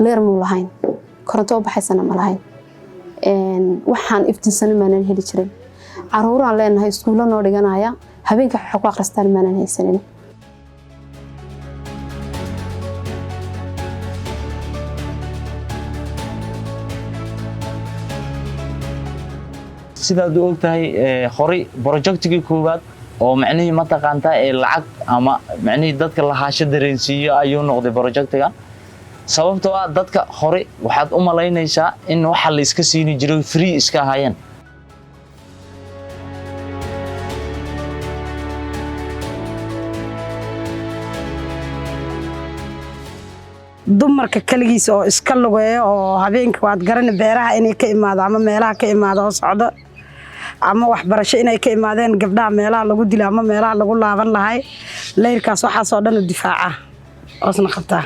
leer muu lahayn koronto baxaysana ma lahayn waxaan iftiinsan maanan heli jirin caruuraan leenahay iskuulo noo dhiganaya habeenka wax ku akhristaan maanan haysanin sidaad u ogtahay hore projectigi koowaad oo macnaheedu ma taqaanta lacag ama macnaheedu dadka la haasho dareensiyo ayuu noqday projectiga sababtoo ah dadka hore waxaad u malaynaysaa in waxa la iska siini jiray free iska hayeen dumarka kaligiis oo iska lugeeyo oo habeenkii waad garan beeraha inay ka imaado ama meelaha ka imaado oo socdo ama waxbarasho inay ka imaadeen gabdhaha meelaha lagu dilo ama meelaha lagu laaban lahay leerkaas waxa soo dhan u difaaca oosna qabtaa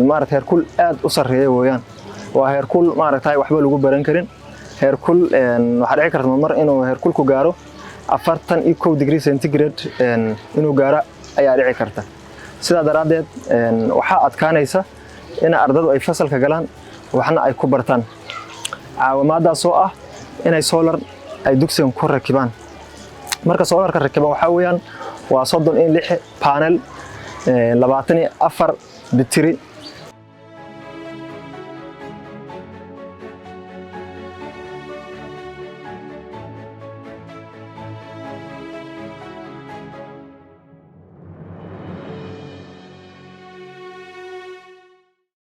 maaragtay heerkul aad u sareeyo weeyaan waa heerkul maaragtay waxba lagu baran karin heerkul waxa dhici karta mar inuu heerkulku gaaro 41 degree centigrade inuu gaaro ayaa dhici karta sida daraadeed waxa adkaanaysa in ardaydu ay fasalka galaan waxna ay ku bartaan caawimadaas oo ah inay solar ay dugsigan ku rakibaan marka solarka rakiban waxa weeyaan waa 36 panel 24 battery